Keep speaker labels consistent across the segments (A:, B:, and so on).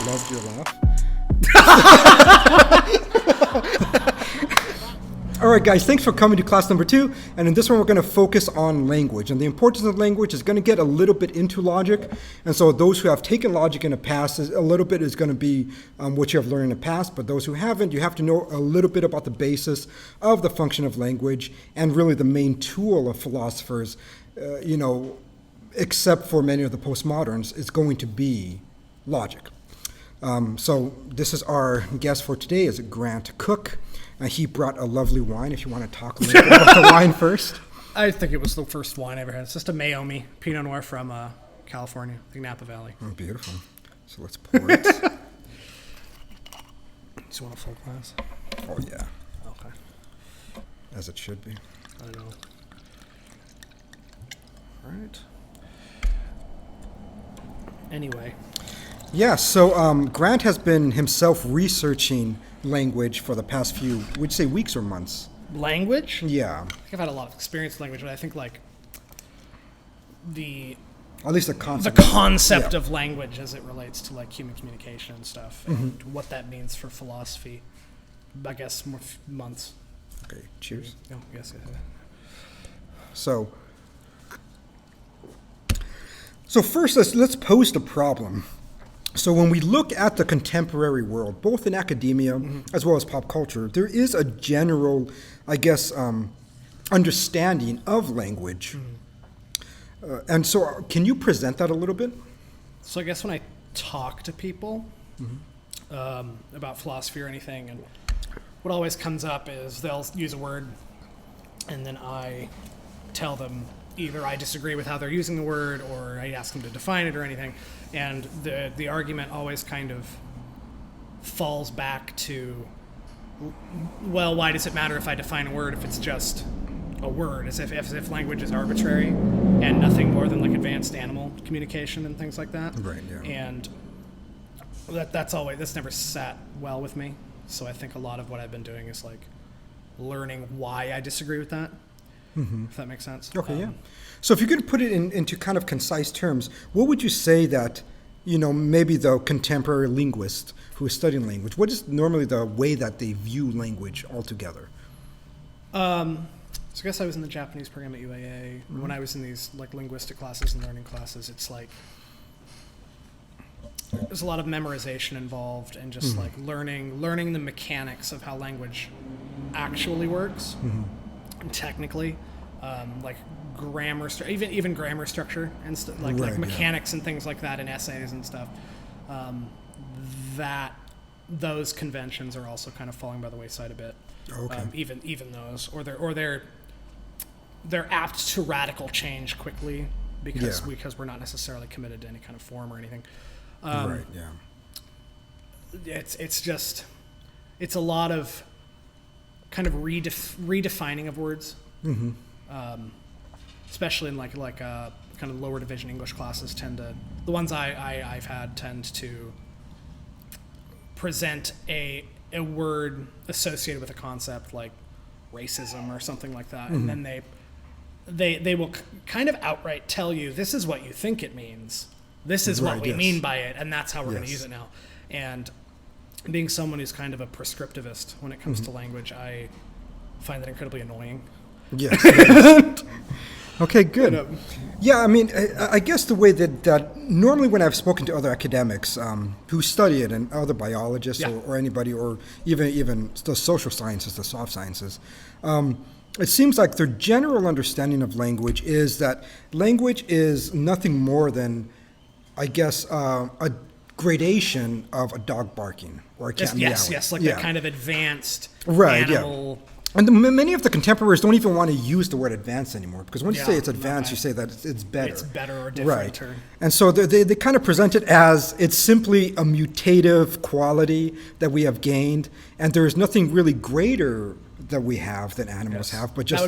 A: Loved your laugh. All right, guys, thanks for coming to class number 2. And in this one, we're going to focus on language. And the importance of language is going to get a little bit into logic. And so those who have taken logic in the past, a little bit is going to be what you have learned in the past. But those who haven't, you have to know a little bit about the basis of the function of language and really the main tool of philosophers, except for many of the postmoderns, is going to be logic. So this is our guest for today, is Grant Cook. He brought a lovely wine. If you want to talk a little bit about the wine first.
B: I think it was the first wine I ever had. It's just a Mayomi Pinot Noir from California, the Napa Valley.
A: Oh, beautiful. So let's pour it.
B: Just want a full glass?
A: Oh, yeah.
B: Okay.
A: As it should be.
B: I don't know. All right. Anyway.
A: Yeah, so Grant has been himself researching language for the past few, would you say weeks or months?
B: Language?
A: Yeah.
B: I think I've had a lot of experience with language, but I think like
A: at least the concept.
B: The concept of language as it relates to like human communication and stuff, and what that means for philosophy. I guess more months.
A: Okay. Cheers.
B: Oh, yes.
A: So first, let's pose the problem. So when we look at the contemporary world, both in academia as well as pop culture, there is a general, I guess, understanding of language. And so can you present that a little bit?
B: So I guess when I talk to people about philosophy or anything, and what always comes up is they'll use a word, and then I tell them either I disagree with how they're using the word, or I ask them to define it or anything. And the argument always kind of falls back to, well, why does it matter if I define a word if it's just a word? As if language is arbitrary and nothing more than like advanced animal communication and things like that.
A: Right, yeah.
B: And that's never sat well with me. So I think a lot of what I've been doing is like learning why I disagree with that. If that makes sense.
A: Okay, yeah. So if you could put it into kind of concise terms, what would you say that, maybe the contemporary linguist who is studying language, what is normally the way that they view language altogether?
B: So I guess I was in the Japanese program at UAA. When I was in these like linguistic classes and learning classes, it's like there's a lot of memorization involved and just like learning the mechanics of how language actually works. Technically, like grammar, even grammar structure and like mechanics and things like that in essays and stuff. That those conventions are also kind of falling by the wayside a bit.
A: Okay.
B: Even those, or they're apt to radical change quickly because we're not necessarily committed to any kind of form or anything.
A: Right. Yeah.
B: It's a lot of kind of redefining of words, especially in like kind of lower division English classes the ones I've had tend to present a word associated with a concept like racism or something like that, and then they will kind of outright tell you this is what you think it means, this is what we mean by it, and that's how we're going to use it now. And being someone who's kind of a prescriptivist when it comes to language, I find that incredibly annoying.
A: Yes. Okay, good. Yeah, I mean, I guess the way that normally when I've spoken to other academics who study it, and other biologists or anybody, or even the social sciences, the soft sciences, it seems like their general understanding of language is that language is nothing more than, I guess, a gradation of a dog barking or a cat meowing.
B: Yes, like that kind of advanced
A: Yeah.
B: animal.
A: And many of the contemporaries don't even want to use the word advanced anymore, because when you say it's advanced, you say that it's better.
B: It's better or different.
A: Right. And so they kind of present it as it's simply a mutative quality that we have gained, and there is nothing really greater that we have than animals have, but just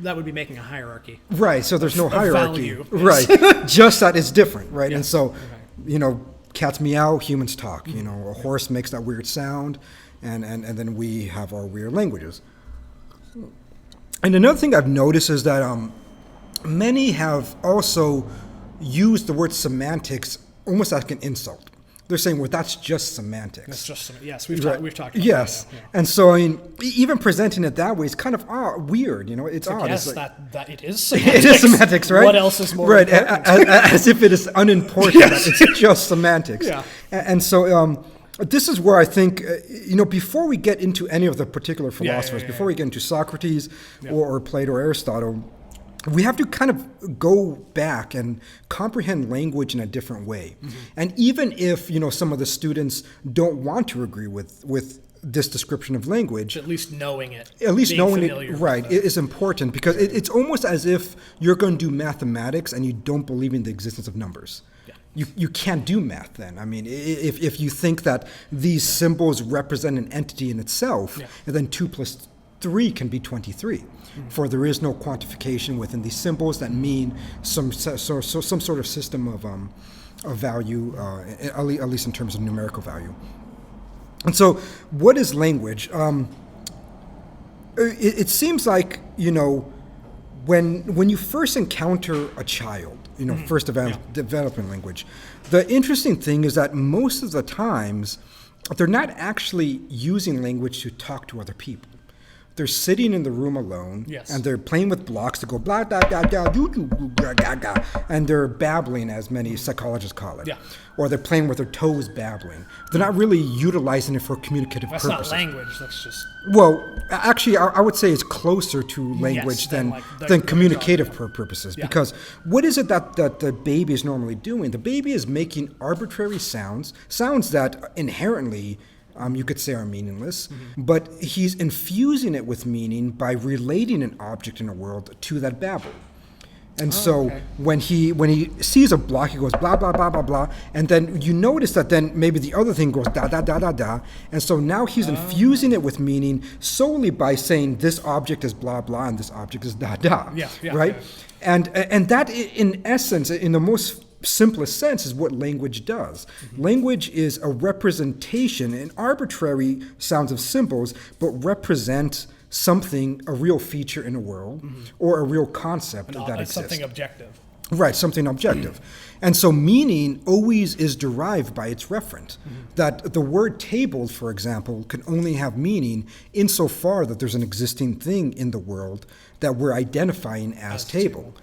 B: that would be making a hierarchy.
A: Right. So there's no hierarchy.
B: Value.
A: Right. Just that it's different, right? Yes. And so, cats meow, humans talk. A horse makes that weird sound, and then we have our weird languages. And another thing I've noticed is that many have also used the word semantics almost like an insult. they're saying, well, that's just semantics.
B: That's just yes. We've talked about
A: yes.
B: that. Yeah.
A: And so, I mean, even presenting it that way is kind of weird. It's odd.
B: Yes,
A: it's like,
B: that it is semantics.
A: it is semantics, right?
B: What else is more
A: right?
B: important?
A: As if it is unimportant.
B: Yes.
A: That it's just semantics.
B: Yeah.
A: And so. This is where I think, before we get into any of the particular philosophers, before we get into Socrates or Plato or Aristotle, we have to kind of go back and comprehend language in a different way. Mm-hmm. And even if, some of the students don't want to agree with this description of language,
B: at least knowing it.
A: At least knowing it, right, it is important because it's almost as if you're going to do mathematics and you don't believe in the existence of numbers. You can't do math then. I mean, if you think that these symbols represent an entity in itself, and then 2 plus 3 can be 23. Mm-hmm. For there is no quantification within these symbols that mean some sort of system of value, at least in terms of numerical value. And so, what is language? It seems like, when you first encounter a child, first developing language, the interesting thing is that most of the times they're not actually using language to talk to other people. They're sitting in the room alone, and they're playing with blocks that go blah, blah, blah, blah, doo, doo, blah, blah, blah, and they're babbling, as many psychologists call it. Yeah. Or they're playing with their toes, babbling. They're not really utilizing it for communicative purposes. That's
B: not language, that's just...
A: Well, actually, I would say it's closer to language than communicative purposes. Yeah. Because what is it that the baby is normally doing? The baby is making arbitrary sounds that inherently... you could say are meaningless, but he's infusing it with meaning by relating an object in a world to that babble. And when he sees a block, he goes blah, blah, blah, blah, blah, and then you notice that then maybe the other thing goes da, da, da, da, da, and so now he's infusing it with meaning solely by saying this object is blah, blah, and this object is da, da, right? Yeah. And that, in essence, in the most simplest sense, is what language does. Mm-hmm. Language is a representation, an arbitrary sounds of symbols, but represent something, a real feature in a world, or a real concept that exists.
B: Something objective.
A: Right, something objective. And so meaning always is derived by its referent. That the word table, for example, can only have meaning insofar that there's an existing thing in the world that we're identifying as table.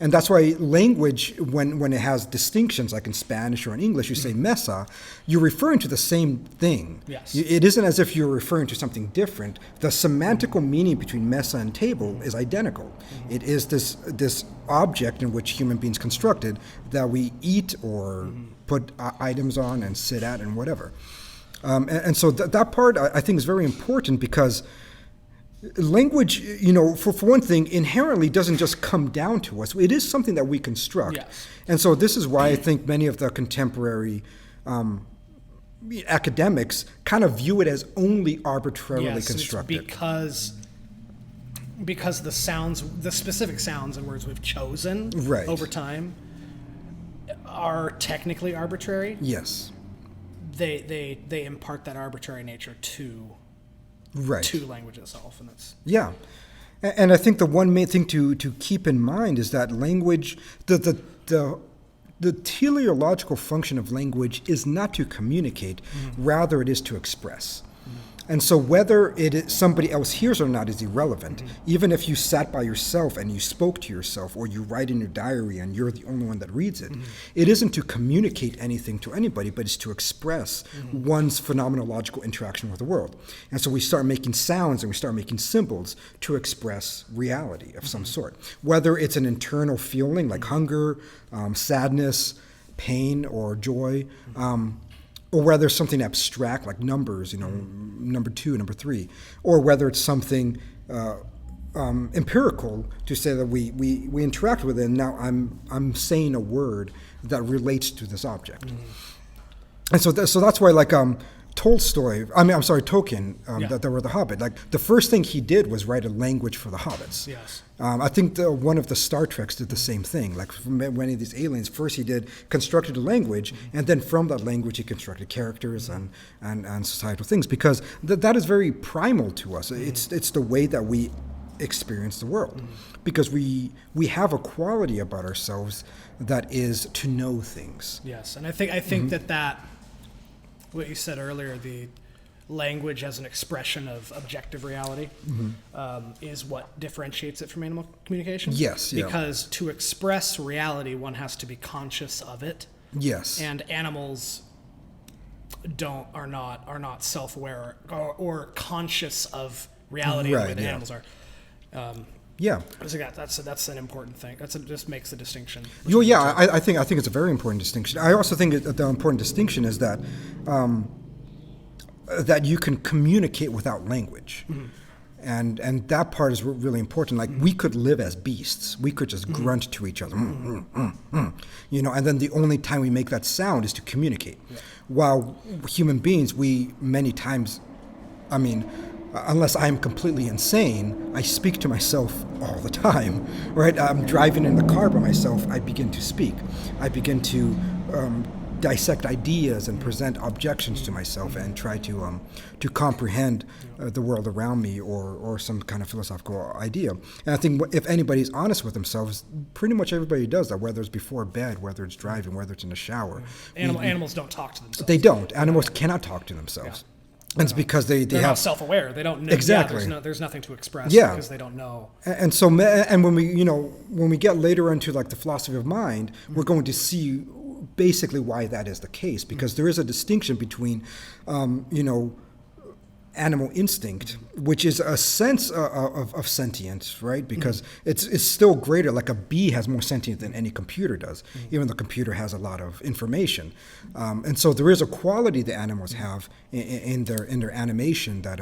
A: And that's why language, when it has distinctions, like in Spanish or in English, you say mesa, you're referring to the same thing. Yes. It isn't as if you're referring to something different. The semantical meaning between mesa and table is identical. It is this object in which human beings constructed that we eat or put items on and sit at and whatever. And so that part, I think, is very important because language, for one thing, inherently doesn't just come down to us. It is something that we construct. Yes. And so this is why I think many of the contemporary academics kind of view it as only arbitrarily constructed.
B: It's because the specific sounds and words we've chosen over time are technically arbitrary.
A: Yes.
B: They impart that arbitrary nature to language itself, and that's
A: and I think the one main thing to keep in mind is that language, the teleological function of language is not to communicate, rather it is to express. And so whether somebody else hears or not is irrelevant. Even if you sat by yourself and you spoke to yourself, or you write in your diary and you're the only one that reads it, it isn't to communicate anything to anybody, but it's to express one's phenomenological interaction with the world. And so we start making sounds and we start making symbols to express reality of some sort. Whether it's an internal feeling like hunger, sadness, pain, or joy, or whether it's something abstract like numbers, number 2, number 3, or whether it's something empirical to say that we interact with it. And now I'm saying a word that relates to this object, and so that's why Tolkien, that were the Hobbit. Like the first thing he did was write a language for the hobbits. Yes. I think one of the Star Treks did the same thing. Like for many of these aliens, first he constructed a language, and then from that language he constructed characters and societal things, because that is very primal to us. It's the way that we experience the world, because we have a quality about ourselves that is to know things.
B: Yes, and I think that what you said earlier, the language as an expression of objective reality, is what differentiates it from animal communication.
A: Yes, yeah.
B: Because to express reality, one has to be conscious of it.
A: Yes.
B: And animals are not self-aware or conscious of reality the way the animals are.
A: Yeah.
B: So that's an important thing. Just makes the distinction.
A: Yeah, I think it's a very important distinction. I also think that the important distinction is that that you can communicate without language. And that part is really important. Like, we could live as beasts. We could just grunt to each other, you know, and then the only time we make that sound is to communicate. Yeah. While human beings, we many times, I mean, unless I'm completely insane, I speak to myself all the time, right? I'm driving in the car by myself, I begin to speak. I begin to dissect ideas and present objections to myself and try to comprehend the world around me or some kind of philosophical idea. And I think if anybody's honest with themselves, pretty much everybody does that, whether it's before bed, whether it's driving, whether it's in the shower.
B: Animals don't talk to themselves.
A: They don't. Animals cannot talk to themselves. Yeah. And it's because they're
B: have
A: not
B: self-aware. They don't know.
A: Exactly.
B: Yeah, there's nothing to express because they don't know.
A: And so, and when we get later into like the philosophy of mind, we're going to see basically why that is the case, because there is a distinction between, animal instinct, which is a sense of sentience, right? Because it's still greater. Like, a bee has more sentience than any computer does, even though the computer has a lot of information. And so there is a quality that animals have in their animation that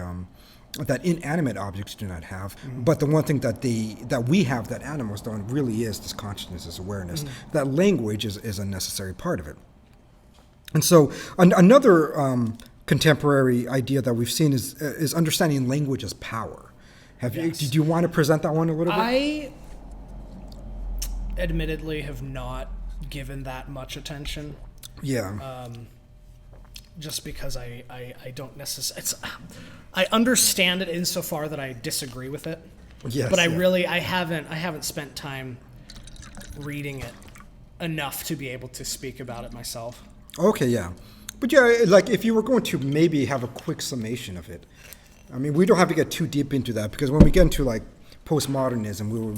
A: inanimate objects do not have. But the one thing that we have that animals don't really is this consciousness, this awareness. That language is a necessary part of it. And so another contemporary idea that we've seen is understanding language as power. Did you want to present that one a little bit?
B: I admittedly have not given that much attention.
A: Yeah.
B: Just because I don't necessarily... I understand it insofar that I disagree with it.
A: Yes,
B: but I haven't spent time reading it enough to be able to speak about it myself.
A: Okay, yeah. But yeah, like, if you were going to maybe have a quick summation of it, I mean, we don't have to get too deep into that, because when we get into like postmodernism, we will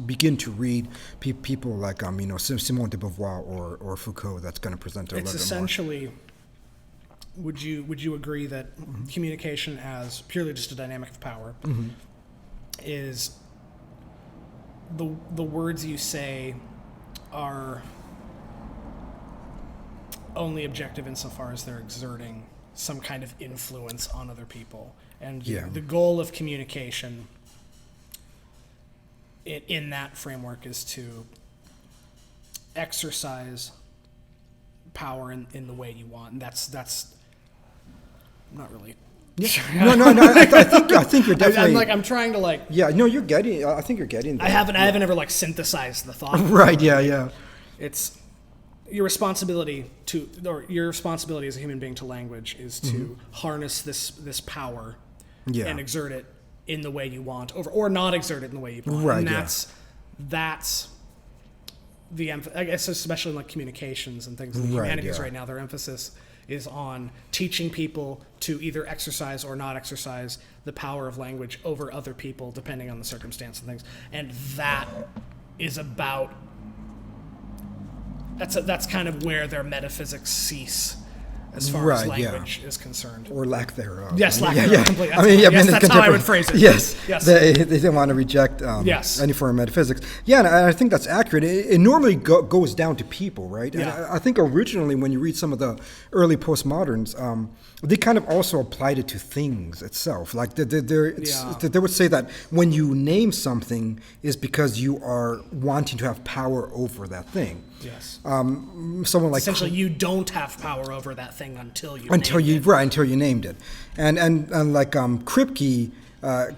A: begin to read people like Simone de Beauvoir or Foucault. That's going to present a little bit more. It's
B: essentially. Would you agree that communication as purely just a dynamic of power is the words you say are only objective insofar as they're exerting some kind of influence on other people, and the goal of communication in that framework is to exercise power in the way you want, and that's not really.
A: Yeah. No. I think you're definitely.
B: I'm trying to
A: Yeah. No, you're getting. I think you're getting there.
B: I haven't ever synthesized the thought.
A: Right. Yeah.
B: It's your responsibility as a human being to language is to harness this power and exert it in the way you want, or not exert it in the way you want.
A: Right.
B: And that's the I guess, especially in like communications and things in the humanities right now, their emphasis is on teaching people to either exercise or not exercise the power of language over other people, depending on the circumstance and things. And that is about that's kind of where their metaphysics cease as far as language is concerned.
A: Or lack thereof.
B: Yes, lack thereof. Completely. That's how I would phrase it.
A: Yes. They didn't want to reject any form of metaphysics. Yeah, and I think that's accurate. It normally goes down to people, right?
B: Yeah.
A: And I think originally when you read some of the early postmoderns, they kind of also applied it to things itself. Like they would say that when you name something is because you are wanting to have power over that thing.
B: Yes.
A: Someone like
B: essentially, you don't have power over that thing until you
A: named it, and like Kripke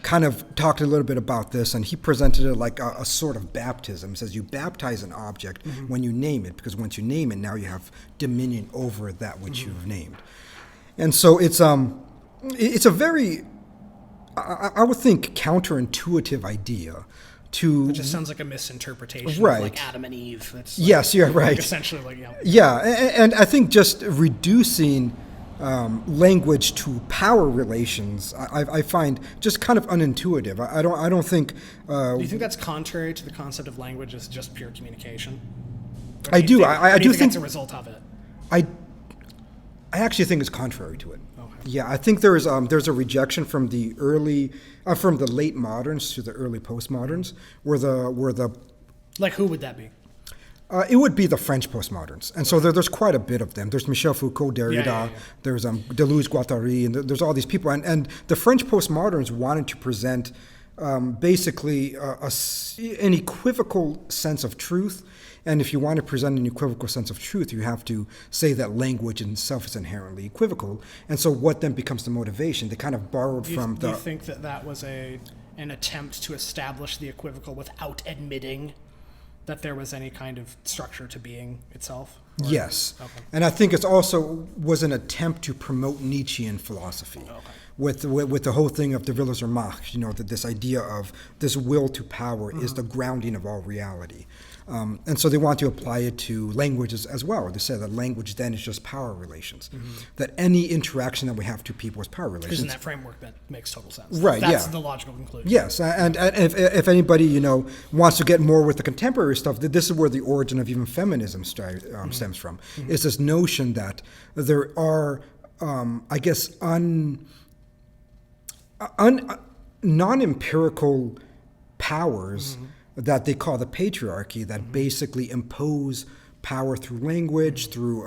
A: kind of talked a little bit about this, and he presented it like a sort of baptism. He says you baptize an object when you name it, because once you name it, now you have dominion over that which you've named. And so it's a very I would think, counterintuitive idea to...
B: It just sounds like a misinterpretation
A: Right.
B: of like Adam and Eve. It's
A: Yes, you're right.
B: essentially like,
A: Yeah, and I think just reducing language to power relations, I find just kind of unintuitive. I don't think.
B: Do you think that's contrary to the concept of language as just pure communication? Or
A: I do.
B: Think,
A: I do think
B: it's a result of it.
A: I actually think it's contrary to it.
B: Okay.
A: Yeah, I think there's a rejection from the from the late moderns to the early postmoderns, where the
B: Like, who would that be?
A: it would be the French postmoderns, and so there's quite a bit of them. There's Michel Foucault, Derrida,
B: Yeah.
A: there's Deleuze, Guattari, and there's all these people. And the French postmoderns wanted to present basically an equivocal sense of truth. And if you want to present an equivocal sense of truth, you have to say that language in itself is inherently equivocal. And so what then becomes the motivation? They kind of borrowed from
B: Do you think that was an attempt to establish the equivocal without admitting that there was any kind of structure to being itself? Or-
A: Yes.
B: Okay.
A: And I think it also was an attempt to promote Nietzschean philosophy.
B: Okay.
A: With the whole thing of the Wille zur Macht, that this idea of this will to power is the grounding of all reality. And so they want to apply it to languages as well. They say that language then is just power relations, that any interaction that we have to people is power
B: Because
A: relations.
B: in that framework, that makes total sense.
A: Right,
B: That's
A: yeah.
B: the logical conclusion.
A: Yes, and if anybody wants to get more with the contemporary stuff, this is where the origin of even feminism stems from. Is this notion that there are, I guess, non-empirical powers that they call the patriarchy that basically impose power through language, through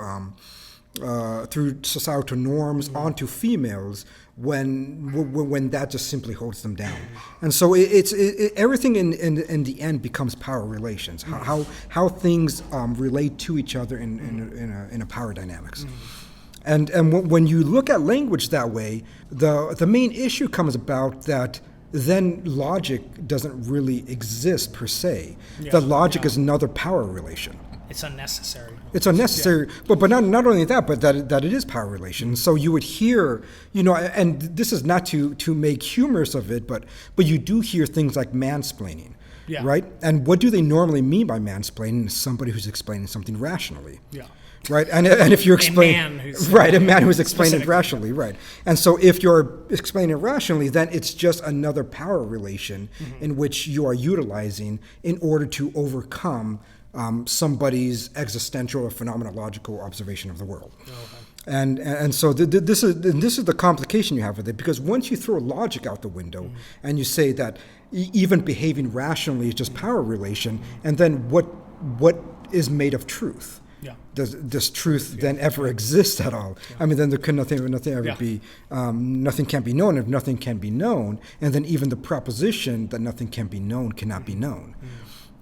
A: societal norms onto females when that just simply holds them down. And so everything in the end becomes power relations, how things relate to each other in a power dynamics. And when you look at language that way, the main issue comes about that then logic doesn't really exist per se.
B: Yeah,
A: The logic
B: yeah.
A: is another power relation.
B: It's unnecessary.
A: It's unnecessary, but not only that, but that it is power relation. So you would hear, and this is not to make humorous of it, but you do hear things like mansplaining,
B: Yeah.
A: right? And what do they normally mean by mansplaining? Is somebody who's explaining something rationally.
B: Yeah.
A: Right, and if you're explaining,
B: man who's-
A: right, a man who's explaining it
B: Specifically.
A: rationally, right, and so if you're explaining it rationally, then it's just another power relation in which you are utilizing in order to overcome somebody's existential or phenomenological observation of the world. And so this is the complication you have with it, because once you throw logic out the window and you say that even behaving rationally is just power relation, and then what is made of truth?
B: Yeah.
A: Does truth then ever exist at all? I mean, then there could nothing ever
B: Yeah.
A: be. Nothing can be known if nothing can be known, and then even the proposition that nothing can be known cannot be known.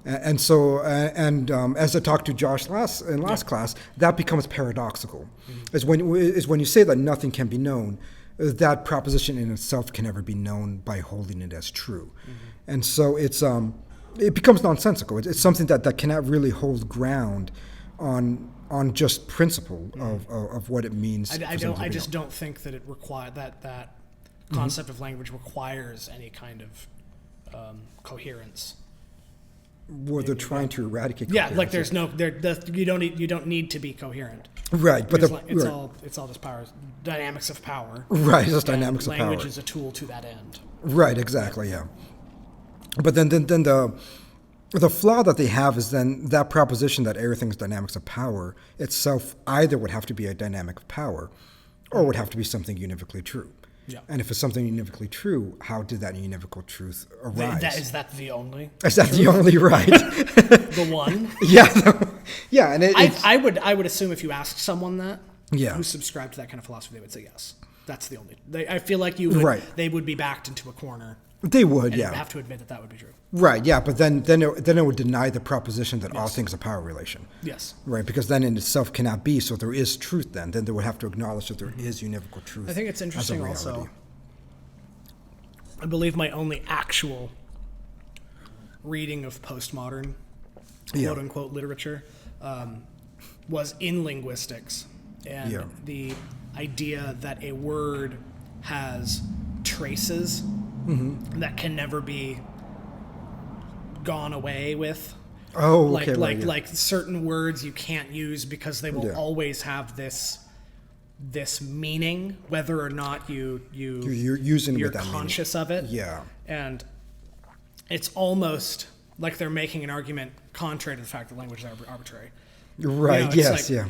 A: And so, as I talked to Josh last class, that becomes paradoxical. Is when you say that nothing can be known, that proposition in itself can never be known by holding it as true, and so it becomes nonsensical. It's something that cannot really hold ground on just principle of what it means.
B: I just don't think that it require that concept of language requires any kind of coherence.
A: Where they're trying to eradicate.
B: Yeah, like
A: coherence.
B: you don't need to be coherent.
A: Right, but
B: It's all just power, dynamics of power.
A: right, just
B: And
A: dynamics of power.
B: language is a tool to that end.
A: Right, exactly, yeah. But then the flaw that they have is then that proposition that everything is dynamics of power itself either would have to be a dynamic of power or would have to be something univocally true.
B: Yeah.
A: And if it's something univocally true, how did that univocal truth arise?
B: Is that the only?
A: Is that the only right?
B: The one?
A: yeah, and
B: I would assume if you asked someone that,
A: Yeah.
B: who subscribed to that kind of philosophy, they would say yes. That's the only. I feel like
A: Right.
B: they would be backed into a corner.
A: they would,
B: And
A: yeah.
B: have to admit that would be true.
A: Right, yeah, but then it would deny the proposition that all things are power relation.
B: Yes.
A: Right, because then in itself cannot be, so there is truth then. Then they would have to acknowledge that there is univocal truth.
B: I think it's
A: as a
B: interesting
A: reality.
B: also. I believe my only actual reading of postmodern, quote unquote, literature was in linguistics. And the idea that a word has traces that can never be gone away with.
A: Oh, okay.
B: Like certain words you can't use because they will always have this meaning, whether or not you're
A: using
B: you're
A: with that
B: conscious
A: meaning.
B: of it.
A: Yeah.
B: And it's almost like they're making an argument contrary to the fact that language is arbitrary.
A: Right.
B: It's
A: Yes.
B: like,
A: Yeah.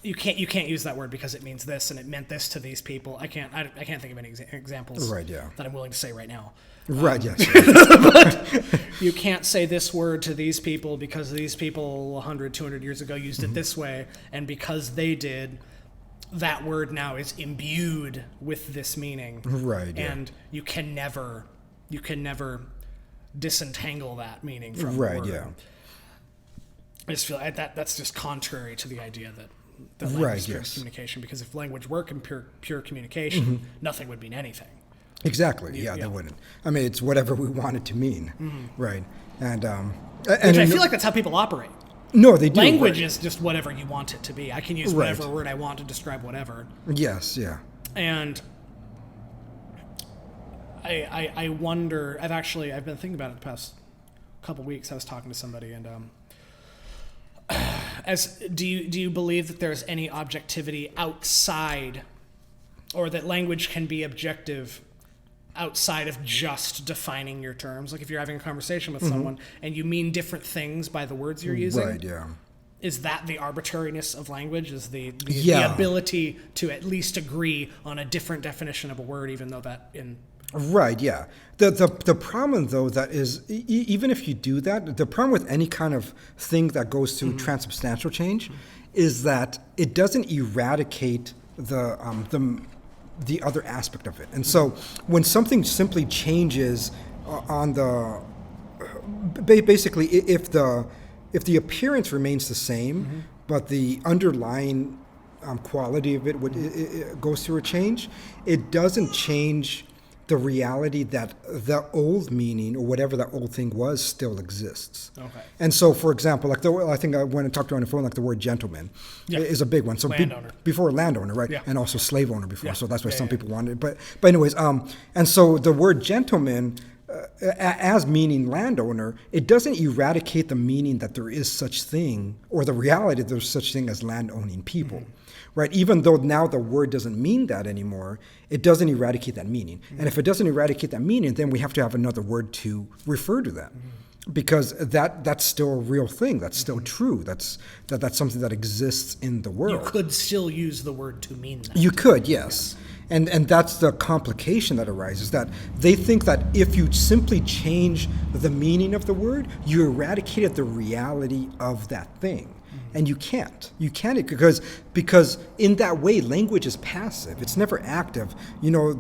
B: You can't use that word because it means this and it meant this to these people. I can't think of any examples
A: Right. Yeah.
B: that I'm willing to say right now.
A: Right. Yes.
B: But you can't say this word to these people because these people 100, 200 years ago used it this way, and because they did, that word now is imbued with this meaning.
A: Right. Yeah.
B: And you can never disentangle that meaning from the
A: Right.
B: word.
A: Yeah.
B: I just feel that's just contrary to the idea that language
A: Right,
B: is pure
A: yes.
B: communication, because if language were pure communication, nothing would mean anything.
A: Exactly. Yeah, they wouldn't. I mean, it's whatever we want it to mean. Right. And
B: Which I feel like that's how people operate.
A: No, they do.
B: Language
A: right.
B: is just whatever you want it to be. I can use whatever word I want to describe whatever.
A: Yes. Yeah. And
B: I wonder. I've been thinking about it the past couple weeks. I was talking to somebody, and do you believe that there's any objectivity outside, or that language can be objective outside of just defining your terms? Like if you're having a conversation with someone and you mean different things by the words you're using.
A: Right. Yeah.
B: Is that the arbitrariness of language? Is the
A: Yeah.
B: ability to at least agree on a different definition of a word, even though that in
A: Right, yeah. The problem, though, that is, even if you do that, the problem with any kind of thing that goes through transubstantial change is that it doesn't eradicate the other aspect of it. And so when something simply changes on the, basically, if the appearance remains the same, but the underlying quality of it goes through a change, it doesn't change the reality that the old meaning or whatever that old thing was still exists.
B: Okay.
A: And so, for example, like I think when I talked to her on the phone, like the word gentleman is a big one. So
B: landowner.
A: Before landowner, right?
B: Yeah.
A: And also slave owner before.
B: Yeah.
A: So that's why some
B: Yeah.
A: people wanted it. But anyways, and so the word gentleman, as meaning landowner, it doesn't eradicate the meaning that there is such thing, or the reality that there's such thing as land-owning people. Right? Even though now the word doesn't mean that anymore, it doesn't eradicate that meaning. And if it doesn't eradicate that meaning, then we have to have another word to refer to that. Because that's still a real thing. That's still true. That's something that exists in the world.
B: you could still use the word to mean that.
A: You could, yes. And that's the complication that arises, that they think that if you simply change the meaning of the word, you eradicated the reality of that thing. And you can't because in that way language is passive. It's never active. You know,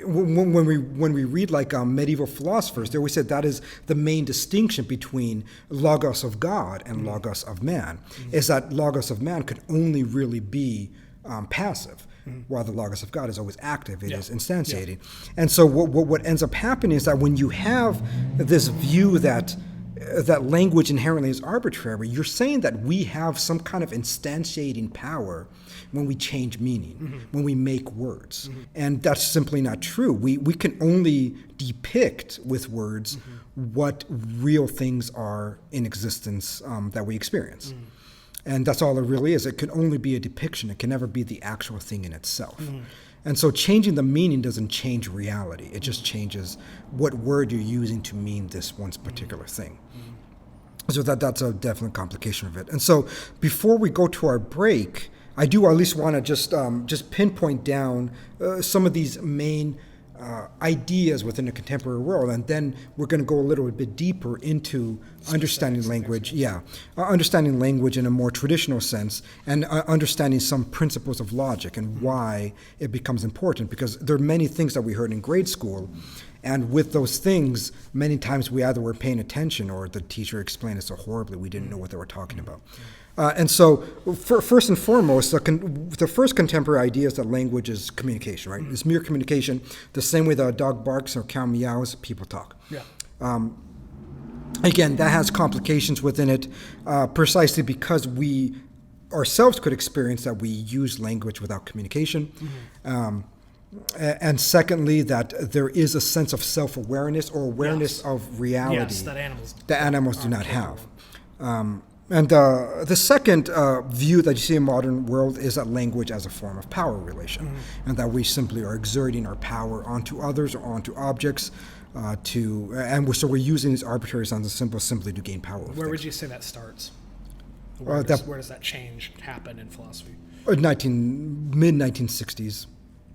A: when we read like medieval philosophers, they always said that is the main distinction between logos of God and logos of man, is that logos of man could only really be passive, while the logos of God is always active. It is instantiating. And so what ends up happening is that when you have this view that language inherently is arbitrary, you're saying that we have some kind of instantiating power when we change meaning, when we make words. And that's simply not true. We can only depict with words what real things are in existence that we experience. And that's all it really is. It can only be a depiction. It can never be the actual thing in itself. And so changing the meaning doesn't change reality. It just changes what word you're using to mean this one particular thing. So that's a definite complication of it. And so before we go to our break, I do at least want to just pinpoint down some of these main ideas within the contemporary world, and then we're going to go a little bit deeper into understanding language. Understanding language in a more traditional sense, and understanding some principles of logic and why it becomes important. Because there are many things that we heard in grade school, and with those things, many times we either were paying attention or the teacher explained it so horribly we didn't know what they were talking about. And so, first and foremost, the first contemporary idea is that language is communication, right? It's mere communication, the same way that a dog barks or a cow meows, people talk. Again, that has complications within it, precisely because we ourselves could experience that we use language without communication. And secondly, that there is a sense of self-awareness or awareness of reality
B: Yes, that
A: animals do not have. And the second view that you see in modern world is that language as a form of power relation, and that we simply are exerting our power onto others or onto objects so we're using these arbitrary sounds and symbols simply to gain power.
B: Where would you say that starts? Where does that change happen in philosophy?
A: Mid-1960s.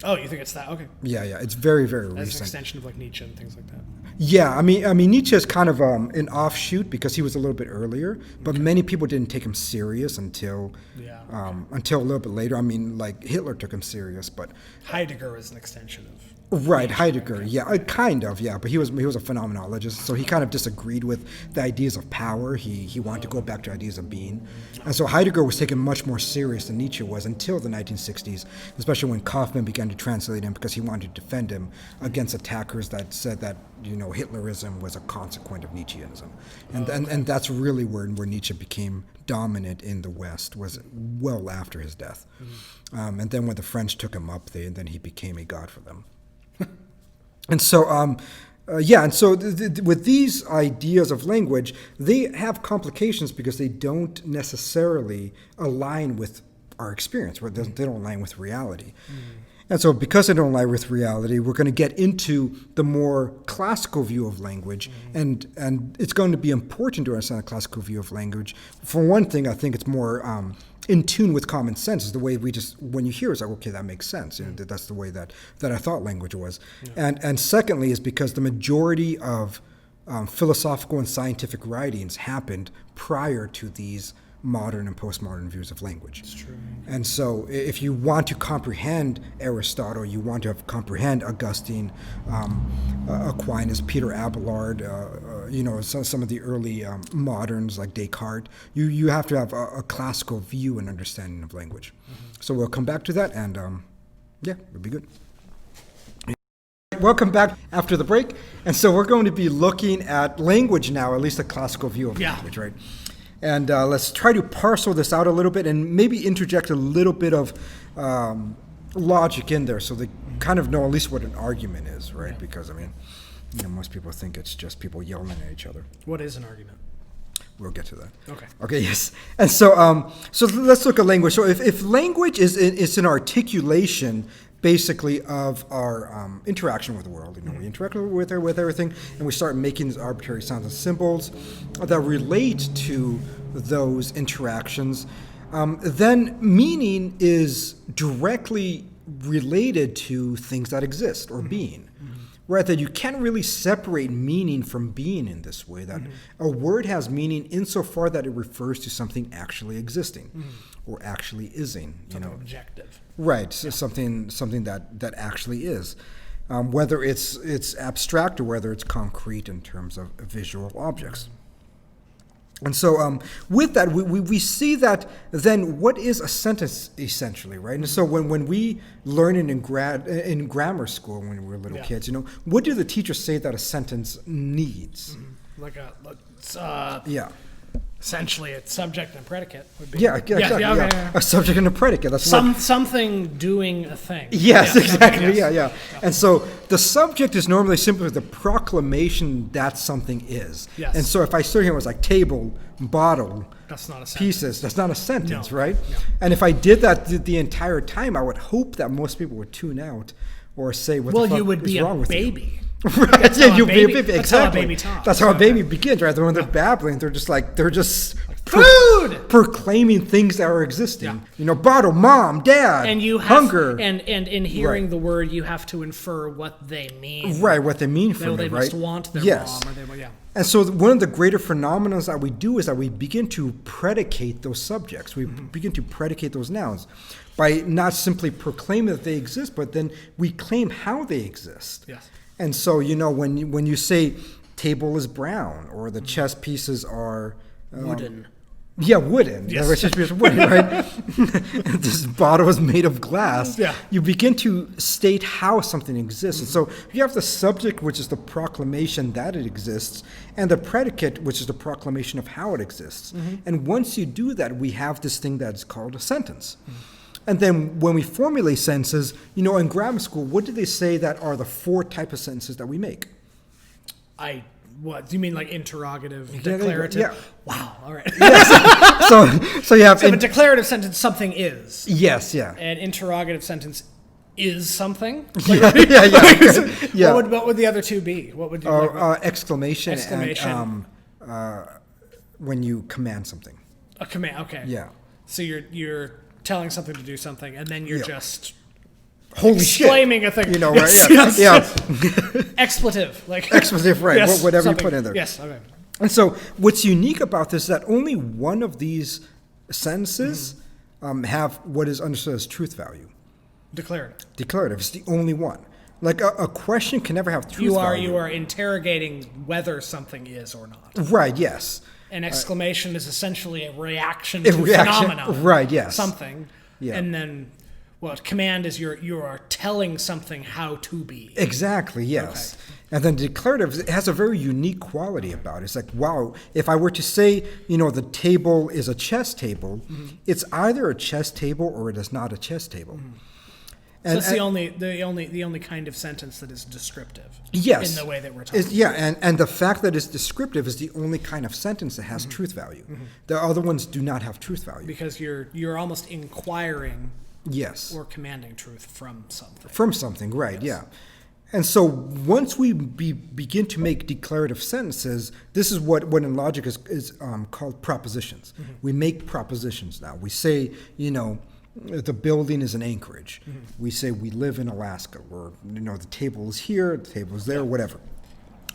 B: Oh, you think it's that? Okay.
A: Yeah, it's very, very
B: As
A: recent.
B: an extension of like Nietzsche and things like that.
A: Yeah, I mean, Nietzsche is kind of an offshoot because he was a little bit earlier, but many people didn't take him serious until a little bit later. I mean, like Hitler took him serious, but
B: Heidegger is an extension of.
A: Right, Heidegger, yeah, kind of, yeah, but he was a phenomenologist, so he kind of disagreed with the ideas of power. He wanted to go back to ideas of being, and so Heidegger was taken much more serious than Nietzsche was until the 1960s, especially when Kaufman began to translate him because he wanted to defend him against attackers that said that Hitlerism was a consequence of Nietzscheanism, and that's really where Nietzsche became dominant in the West, was well after his death, and then when the French took him up, then he became a god for them. And so, with these ideas of language, they have complications because they don't necessarily align with our experience, they don't align with reality. And so because they don't align with reality, we're going to get into the more classical view of language, and it's going to be important to understand the classical view of language. For one thing, I think it's more in tune with common sense, is the way when you hear it, it's like, okay, that makes sense. That's the way that I thought language was. Yeah. And secondly is because the majority of philosophical and scientific writings happened prior to these modern and postmodern views of language.
B: It's true.
A: And so if you want to comprehend Aristotle, you want to comprehend Augustine, Aquinas, Peter Abelard, some of the early moderns like Descartes, you have to have a classical view and understanding of language. So we'll come back to that, and it'll be good. Welcome back after the break. And so we're going to be looking at language now, at least a classical view of language, right? And let's try to parcel this out a little bit and maybe interject a little bit of logic in there so they kind of know at least what an argument is, right? Because, most people think it's just people yelling at each other.
B: What is an argument?
A: We'll get to that.
B: Okay,
A: yes. And so so let's look at language. So if language is an articulation basically of our interaction with the world. We interact with everything, and we start making these arbitrary sounds and symbols that relate to those interactions. Then meaning is directly related to things that exist or being. Right, that you can't really separate meaning from being in this way, that a word has meaning insofar that it refers to something actually existing or actually ising.
B: Something objective.
A: Right, so something that actually is, whether it's abstract or whether it's concrete in terms of visual objects. And so with that, we see that then what is a sentence essentially, right? And so when we learn it in grammar school when we were little kids, what do the teachers say that a sentence needs?
B: Essentially, it's subject and predicate. Would be.
A: Exactly. A subject and a predicate. That's
B: something doing a thing.
A: Yes, exactly. Yes. And so the subject is normally simply the proclamation that something is.
B: Yes.
A: And so if I start here, it was like table, bottle,
B: that's not a sentence.
A: Pieces. That's not a sentence,
B: No.
A: right?
B: No.
A: And if I did that the entire time, I would hope that most people would tune out or say, "What the fuck
B: you would
A: is
B: be
A: wrong
B: a
A: with
B: baby.
A: You?" Right? You'd be a baby.
B: That's
A: Exactly.
B: how a baby talks.
A: That's how a baby begins, right? When they're babbling, they're just
B: food,
A: proclaiming things that are existing. Bottle, mom, dad,
B: and you have,
A: hunger,
B: and in hearing the word, you have to infer what they mean.
A: Right, what they mean from
B: they
A: it, right?
B: must want their mom, or
A: And so one of the greater phenomena that we do is that we begin to predicate those subjects. We begin to predicate those nouns by not simply proclaiming that they exist, but then we claim how they exist.
B: Yes.
A: And so, when you say table is brown or the chess pieces are
B: wooden.
A: Yeah, wooden.
B: Yes.
A: The chess pieces are wooden, right? This bottle is made of glass.
B: Yeah.
A: You begin to state how something exists. And so you have the subject, which is the proclamation that it exists, and the predicate, which is the proclamation of how it exists. And once you do that, we have this thing that's called a sentence. And then when we formulate sentences, in grammar school, what did they say that are the 4 types of sentences that we make?
B: What do you mean, like interrogative, declarative?
A: Yeah.
B: Wow. All right.
A: So you have
B: a declarative sentence, something is.
A: Yes. Yeah.
B: An interrogative sentence is something.
A: Yeah. Okay. Yeah.
B: What would the other 2 be? What would you
A: exclamation. And when you command something.
B: A command. Okay.
A: Yeah.
B: So you're telling something to do something, and then you're just
A: holy
B: exclaiming
A: shit.
B: A thing.
A: Right?
B: Yes.
A: Yeah.
B: Expletive, like
A: expletive, right?
B: Yes,
A: whatever
B: something.
A: You put in there.
B: Yes. Okay.
A: And so, what's unique about this is that only one of these sentences have what is understood as truth value. Declarative. It's the only one. Like a question can never have truth value.
B: You are interrogating whether something is or not.
A: Right. Yes.
B: An exclamation is essentially a reaction to a phenomenon.
A: Right. Yes.
B: Something.
A: Yeah.
B: And then, command is you are telling something how to be.
A: Exactly. Yes. Okay. And then declarative, it has a very unique quality about it. It's like, wow, if I were to say, the table is a chess table, it's either a chess table or it is not a chess table.
B: So it's the only kind of sentence that is descriptive.
A: Yes.
B: In the way that we're talking.
A: And the fact that it's descriptive is the only kind of sentence that has truth value. The other ones do not have truth value.
B: Because you're almost inquiring.
A: Yes.
B: Or commanding truth from something.
A: From something, right? Yes. Yeah. And so once we begin to make declarative sentences, this is what in logic is called propositions. We make propositions now. We say, the building is in Anchorage. We say we live in Alaska, or the table is here, the table is there, whatever.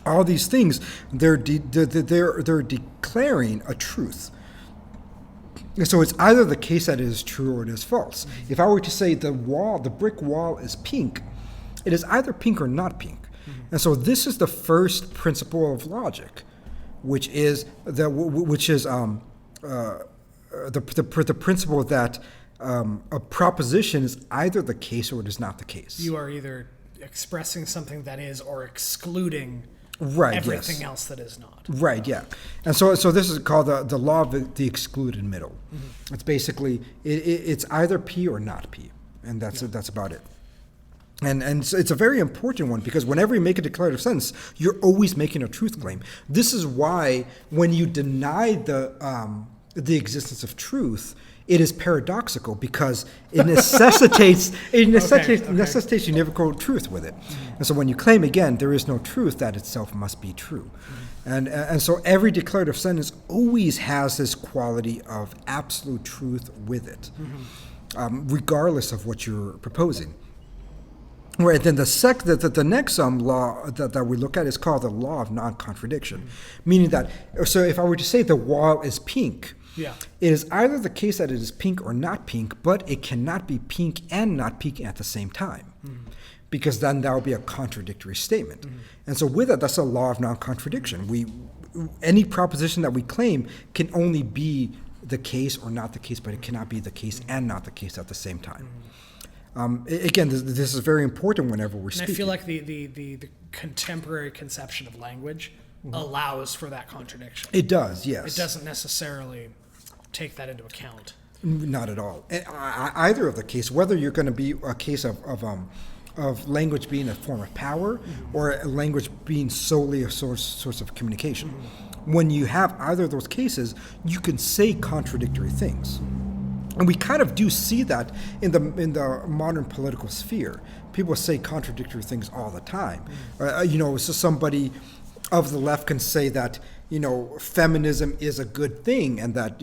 A: All these things, they're declaring a truth. So it's either the case that it is true or it is false. If I were to say the brick wall is pink, it is either pink or not pink. And so this is the first principle of logic, which is the principle that a proposition is either the case or it is not the case.
B: You are either expressing something that is or excluding everything else that is not.
A: Right, yeah. And so this is called the law of the excluded middle. It's basically, it's either P or not P. And that's about it. And so it's a very important one because whenever you make a declarative sentence, you're always making a truth claim. This is why when you deny the existence of truth, it is paradoxical because it necessitates univocal truth with it. And so when you claim again there is no truth, that itself must be true. And so every declarative sentence always has this quality of absolute truth with it, regardless of what you're proposing. Right, then the next law that we look at is called the Law of Non-Contradiction, meaning that, so if I were to say the wall is pink, it is either the case that it is pink or not pink, but it cannot be pink and not pink at the same time, because then that would be a contradictory statement. And so with it, that's a law of non-contradiction. Any proposition that we claim can only be the case or not the case, but it cannot be the case and not the case at the same time. Again, this is very important whenever we're speaking.
B: I feel like the contemporary conception of language allows for that contradiction.
A: It does, yes.
B: It doesn't necessarily take that into account.
A: Not at all. Either of the case, whether you're going to be a case of language being a form of power or a language being solely a source of communication. When you have either of those cases, you can say contradictory things. And we kind of do see that in the modern political sphere. People say contradictory things all the time. So somebody of the left can say that, feminism is a good thing and that,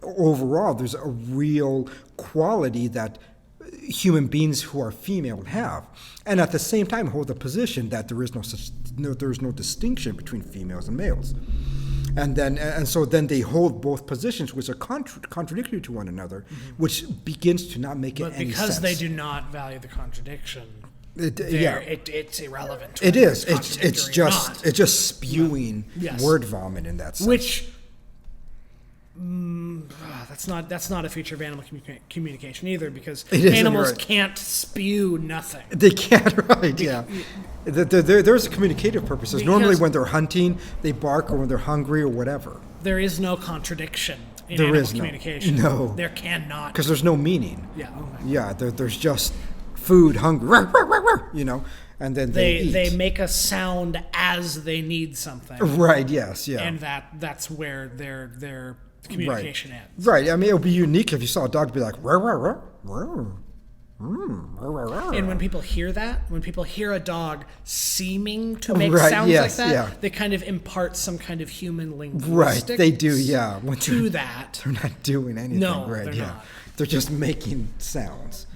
A: overall there's a real quality that human beings who are female have. And at the same time hold the position that there is no distinction between females and males. And so then they hold both positions, which are contradictory to one another, which begins to not make any sense.
B: But because they do not value the contradiction, it's irrelevant.
A: It is. It's just spewing word vomit in that sense.
B: Which that's not a feature of animal communication either, because animals can't spew nothing.
A: They can't, right? Yeah. There's communicative purposes. Normally, when they're hunting, they bark, or when they're hungry, or whatever.
B: There is no contradiction in
A: There
B: animal
A: is no.
B: communication.
A: No.
B: There cannot.
A: Because there's no meaning.
B: Yeah. Okay.
A: Yeah, there's just food, hunger, you know, and then they eat.
B: They make a sound as they need something.
A: Right, yes, yeah.
B: And that's where their communication ends.
A: Right, I mean, it would be unique if you saw a dog be like, "Rah, rah, rah, rah, rah, rah, rah."
B: And when people hear that, when people hear a dog seeming to make
A: Right,
B: sounds
A: yes,
B: like that,
A: yeah.
B: they kind of impart some kind of human linguistics.
A: Right, they do, yeah.
B: To that.
A: They're not doing anything,
B: No,
A: right,
B: they're
A: yeah.
B: not.
A: They're just making sounds.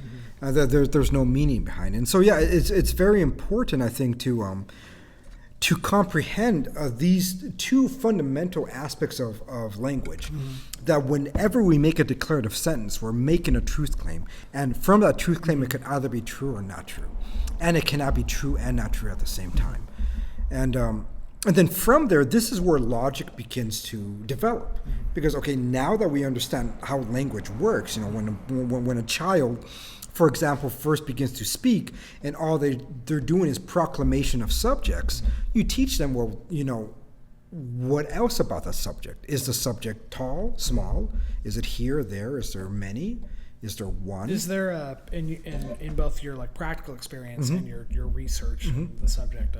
A: There's no meaning behind it. And so, yeah, it's very important, I think, to comprehend these two fundamental aspects of language. That whenever we make a declarative sentence, we're making a truth claim. And from that truth claim, it could either be true or not true. And it cannot be true and not true at the same time. And then from there, this is where logic begins to develop. Because, okay, now that we understand how language works, you know, when a child, for example, first begins to speak, and all they're doing is proclamation of subjects, you teach them, well, you know, what else about the subject? Is the subject tall, small? Is it here, there? Is there many? Is there one?
B: Is there in both your like practical experience and your research on the subject,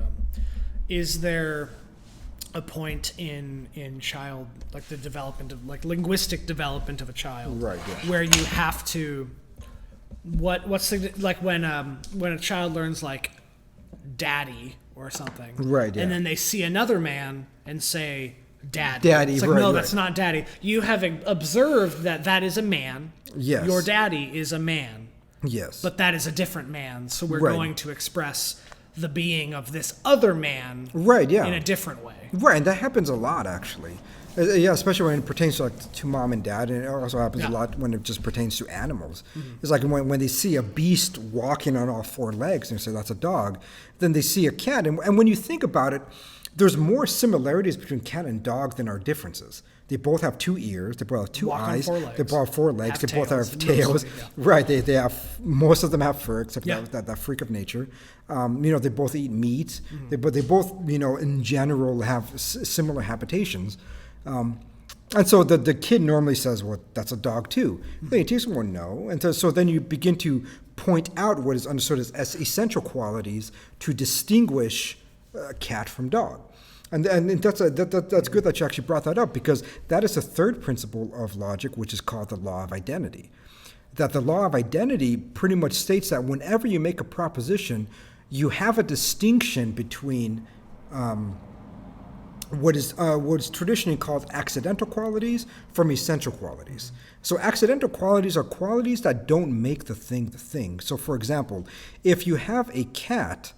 B: is there a point in child, like the development of like linguistic development of a child,
A: Right, yeah.
B: where you have to what's the, like when a child learns like daddy or something,
A: Right, yeah.
B: and then they see another man and say daddy.
A: Daddy,
B: It's like,
A: right,
B: no,
A: right.
B: that's not daddy. You have observed that is a man.
A: Yes.
B: Your daddy is a man.
A: Yes.
B: But that is a different man, so we're
A: Right.
B: going to express the being of this other man
A: Right, yeah.
B: in a different way.
A: Right, and that happens a lot, actually. Yeah, especially when it pertains to, like, to mom and dad, and it also happens a lot when it just pertains to animals. It's like when they see a beast walking on all four legs, and they say that's a dog, then they see a cat. And when you think about it, there's more similarities between cat and dog than are differences. They both have two ears, they both have two
B: Walk on
A: eyes,
B: four legs.
A: they both have four legs,
B: Have
A: they both
B: tails,
A: have tails.
B: mostly, yeah.
A: Right, they have, most of them have fur, except
B: Yeah.
A: that freak of nature. You know, they both eat meat, they both, you know, in general have similar habitations. And so the kid normally says, well, that's a dog too. Then he takes one, no. And so then you begin to point out what is understood as essential qualities to distinguish cat from dog. And that's good that you actually brought that up, because that is the third principle of logic, which is called the law of identity. That the law of identity pretty much states that whenever you make a proposition, you have a distinction between what is traditionally called accidental qualities from essential qualities. So accidental qualities are qualities that don't make the thing. So for example, if you have a cat,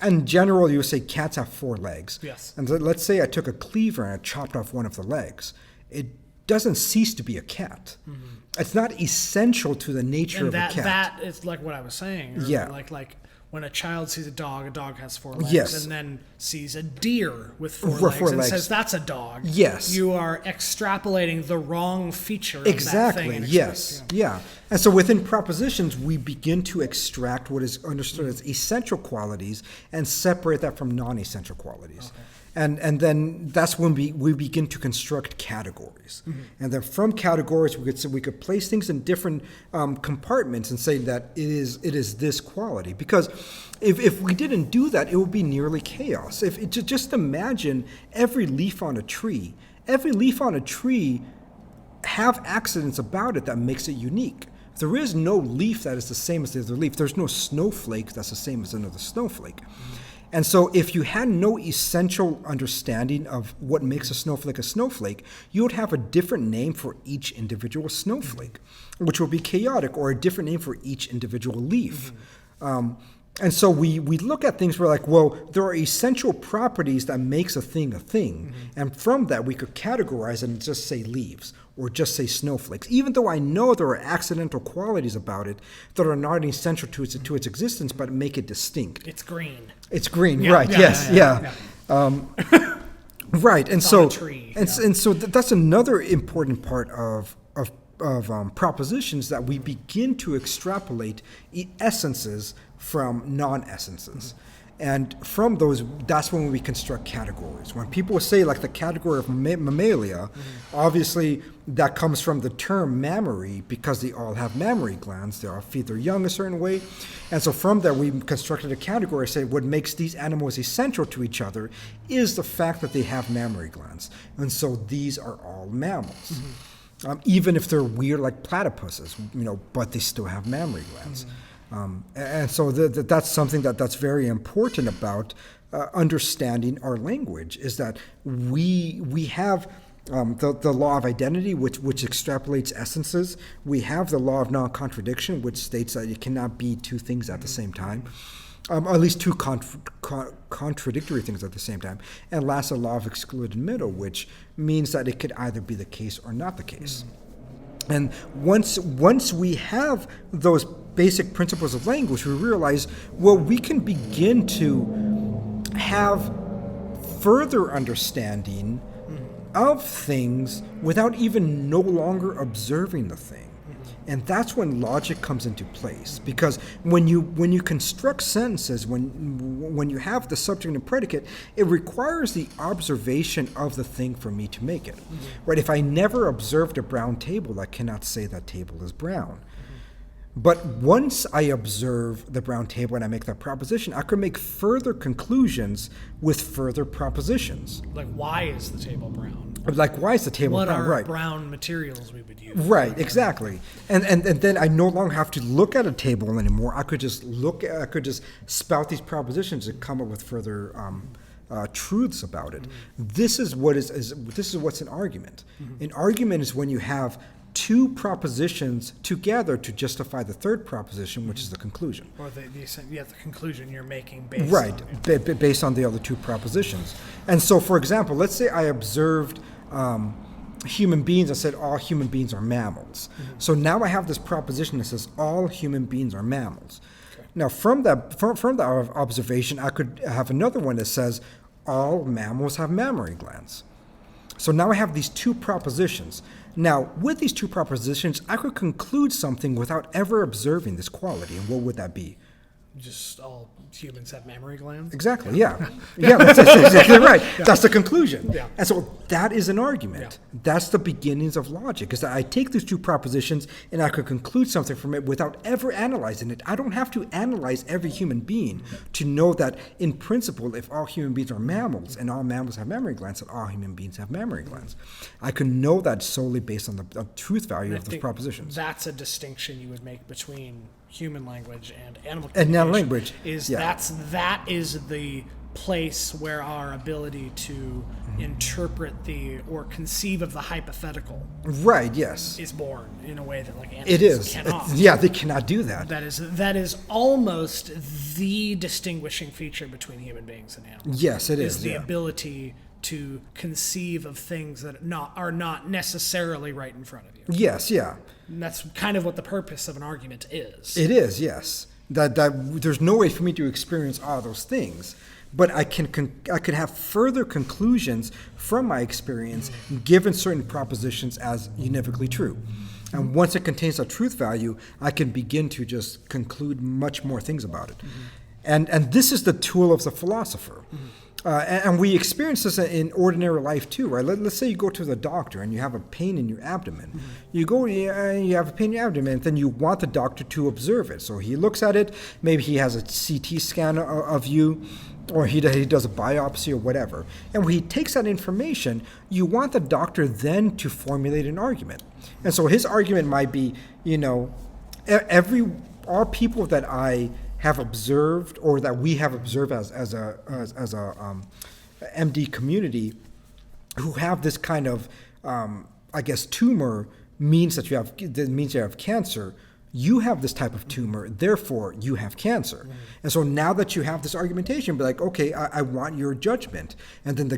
A: in general you would say cats have four legs.
B: Yes.
A: And let's say I took a cleaver and I chopped off one of the legs. It doesn't cease to be a cat. It's not essential to the nature of a cat.
B: That is like what I was saying. Earlier.
A: Yeah.
B: Like when a child sees a dog has four legs,
A: Yes.
B: and then sees a deer with four
A: Four
B: legs and
A: legs.
B: says that's a dog.
A: Yes.
B: You are extrapolating the wrong feature of
A: Exactly,
B: that thing.
A: yes, yeah. And so within propositions, we begin to extract what is understood as essential qualities and separate that from non-essential qualities.
B: Okay.
A: And then that's when we begin to construct categories. And then from categories, we could place things in different compartments and say that it is this quality. Because if we didn't do that, it would be nearly chaos. Just imagine every leaf on a tree. Every leaf on a tree have accidents about it that makes it unique. There is no leaf that is the same as the other leaf. There's no snowflake that's the same as another snowflake. And so if you had no essential understanding of what makes a snowflake, you would have a different name for each individual snowflake, which would be chaotic, or a different name for each individual leaf. And so we look at things, we're like, well, there are essential properties that makes a thing. And from that, we could categorize it and just say leaves or just say snowflakes, even though I know there are accidental qualities about it that are not essential to its existence, but make it distinct.
B: It's green.
A: It's green,
B: Yeah,
A: right?
B: yeah,
A: Yes,
B: yeah.
A: Right, and
B: It's
A: so
B: on a tree,
A: and
B: yeah.
A: so that's another important part of propositions, that we begin to extrapolate essences from non-essences. And from those, that's when we construct categories. When people say like the category of mammalia, obviously that comes from the term mammary because they all have mammary glands. They all feed their young a certain way. And so from that, we constructed a category, say what makes these animals essential to each other is the fact that they have mammary glands. And so these are all mammals. Even if they're weird like platypuses, but they still have mammary glands. And so that's something that's very important about understanding our language, is that we have the law of identity, which extrapolates essences. We have the law of non-contradiction, which states that you cannot be two things at the same time. Or at least two contradictory things at the same time. And last, the law of excluded middle, which means that it could either be the case or not the case. And once we have those basic principles of language, we realize, well, we can begin to have further understanding of things without even no longer observing the thing. And that's when logic comes into place, because when you construct sentences, when you have the subject and predicate, it requires the observation of the thing for me to make it. Right? If I never observed a brown table, I cannot say that table is brown. But once I observe the brown table and I make that proposition, I can make further conclusions with further propositions.
B: Like, why is the table brown?
A: Like, why is the table
B: brown?
A: What are
B: brown materials we would use?
A: Right, exactly. And then I no longer have to look at a table anymore. I could just spout these propositions and come up with further truths about it. This is what's an argument. An argument is when you have two propositions together to justify the third proposition, which is the conclusion.
B: Or the conclusion you're making based
A: based on the other two propositions. And so, for example, let's say I observed human beings and said all human beings are mammals. So now I have this proposition that says all human beings are mammals. Okay. Now, from that observation, I could have another one that says all mammals have mammary glands. So now I have these two propositions. Now, with these two propositions, I could conclude something without ever observing this quality. And what would that be?
B: Just all humans have mammary glands?
A: Exactly, yeah. That's exactly right. Yeah. That's the conclusion. Yeah. And so that is an argument. Yeah. That's the beginnings of logic, is that I take these two propositions and I could conclude something from it without ever analyzing it. I don't have to analyze every human being to know that, in principle, if all human beings are mammals and all mammals have mammary glands, that all human beings have mammary glands. I can know that solely based on the truth value of those propositions.
B: That's a distinction you would make between human language and animal
A: language
B: that is the place where our ability to interpret or conceive of the hypothetical is born in a way that animals cannot.
A: They cannot do that.
B: That is almost the distinguishing feature between human beings and animals.
A: Yes, it is.
B: Is the ability to conceive of things that are not necessarily right in front of you.
A: Yes, yeah.
B: And that's kind of what the purpose of an argument is.
A: It is, yes. That there's no way for me to experience all those things, but I can have further conclusions from my experience given certain propositions as univocally true. And once it contains a truth value, I can begin to just conclude much more things about it. And this is the tool of the philosopher. And we experience this in ordinary life too, right? Let's say you go to the doctor and you have a pain in your abdomen. You go and you have a pain in your abdomen, and then you want the doctor to observe it. So he looks at it, maybe he has a CT scan of you, or he does a biopsy or whatever. And when he takes that information, you want the doctor then to formulate an argument. And so his argument might be, all people that I have observed, or that we have observed as a MD community, who have this kind of tumor means that you have cancer. You have this type of tumor, therefore you have cancer. And so now that you have this argumentation, be like, okay, I want your judgment. And then the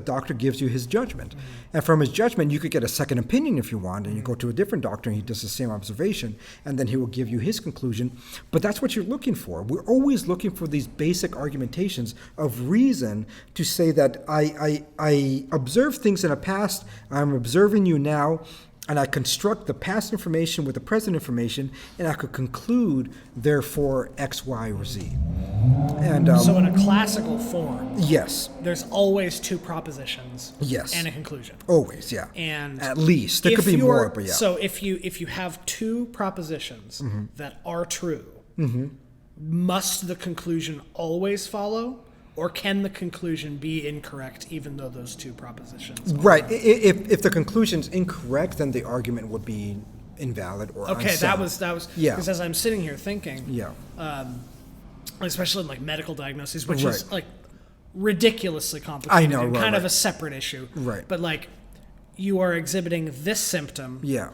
A: doctor gives you his judgment. And from his judgment, you could get a second opinion if you want, and you go to a different doctor and he does the same observation, and then he will give you his conclusion. But that's what you're looking for. We're always looking for these basic argumentations of reason to say that I observed things in the past, I'm observing you now, and I construct the past information with the present information, and I could conclude, therefore, X, Y, or Z. And
B: so in a classical form,
A: yes,
B: there's always two propositions
A: yes,
B: and a conclusion.
A: Always, yeah.
B: And
A: at least there could be more, but yeah.
B: So if you have two propositions that are true, must the conclusion always follow? Or can the conclusion be incorrect even though those two propositions are
A: right? If the conclusion's incorrect, then the argument would be invalid or
B: okay,
A: unsound.
B: that was
A: yeah.
B: Because as I'm sitting here thinking,
A: yeah,
B: especially in like medical diagnoses, which
A: right.
B: is like ridiculously complicated,
A: I know,
B: and
A: right,
B: kind of
A: right.
B: a separate issue,
A: right?
B: But like, you are exhibiting this symptom,
A: yeah,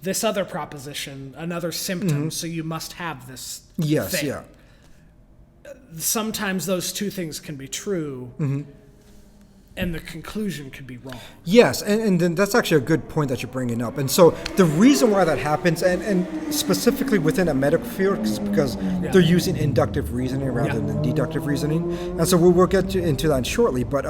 B: this other proposition, another symptom, so you must have this.
A: Yes,
B: thing.
A: yeah.
B: Sometimes those two things can be true, and the conclusion could be wrong.
A: Yes, and then that's actually a good point that you're bringing up. And so the reason why that happens, and specifically within a medical field, is because they're using inductive reasoning rather than deductive reasoning. And so we'll get into that shortly. But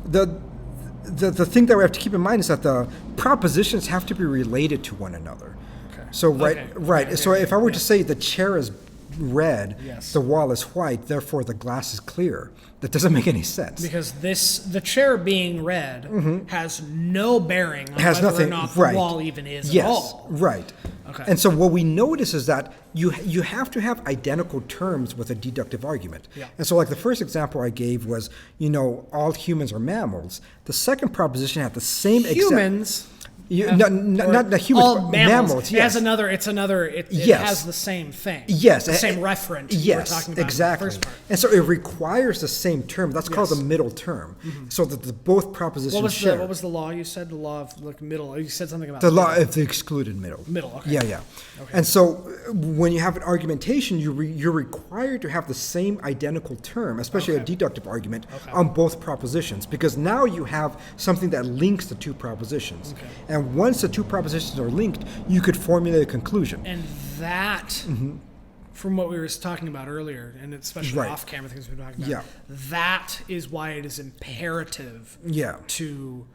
A: the thing that we have to keep in mind is that the propositions have to be related to one another. Okay. So right. Okay. So if I were to say the chair is red, the wall is white, therefore the glass is clear. That doesn't make any sense.
B: Because the chair being red has no bearing on whether or not the wall even is at all.
A: Right. Okay. And so what we notice is that you have to have identical terms with a deductive argument. Yeah. And so like the first example I gave was, all humans are mammals. The second proposition had the same
B: humans.
A: Not the humans,
B: all
A: but
B: mammals.
A: Yes.
B: It has the same thing.
A: Yes.
B: The same referent.
A: Yes,
B: you were talking about
A: exactly.
B: In the first part.
A: And so it requires the same term. That's called the middle term. So that both propositions share.
B: What was the law you said? The law of like middle. You said something about
A: the law of the excluded middle.
B: Middle. Okay.
A: Yeah. Okay. And so when you have an argumentation, you're required to have the same identical term, especially a deductive argument, on both propositions, because now you have something that links the two propositions. Okay. And once the two propositions are linked, you could formulate a conclusion.
B: And that, from what we were talking about earlier, and especially off-camera things we've been talking about, that is why it is imperative to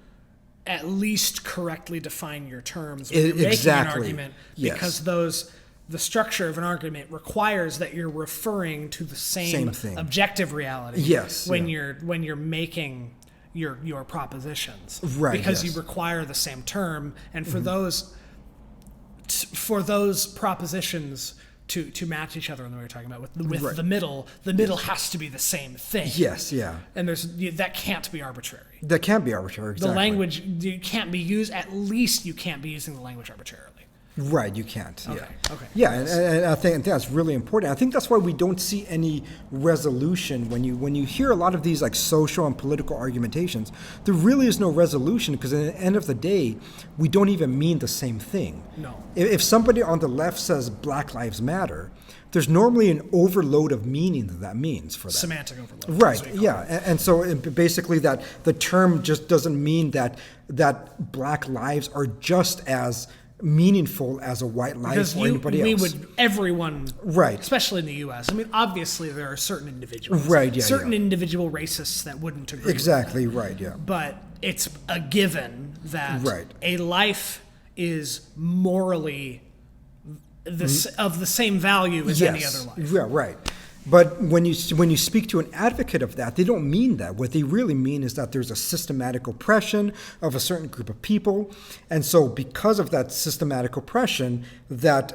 B: at least correctly define your terms when you're making an argument, because the structure of an argument requires that you're referring to the same thing. Objective reality when you're making your propositions, because you require the same term, and for those propositions to match each other in the way you're talking about with the middle has to be the same thing. And that can't be arbitrary.
A: That can't be arbitrary. Exactly.
B: The language you can't be used. At least you can't be using the language arbitrarily.
A: Right, you can't.
B: Okay.
A: Yeah, and I think that's really important. I think that's why we don't see any resolution when you hear a lot of these like social and political argumentations. There really is no resolution, because at the end of the day, we don't even mean the same thing.
B: No.
A: If somebody on the left says Black Lives Matter, there's normally an overload of meaning that means for them.
B: Semantic overload.
A: Right, yeah. And so basically that the term just doesn't mean that Black lives are just as meaningful as a white life or anybody else.
B: Everyone, especially in the U.S. I mean, obviously there are certain individuals, certain individual racists that wouldn't agree.
A: Exactly,
B: with that.
A: Right, yeah.
B: But it's a given that a life is morally of the same value as any other life.
A: Yeah, right. But when you speak to an advocate of that, they don't mean that. What they really mean is that there's a systematic oppression of a certain group of people, and so because of that systematic oppression, that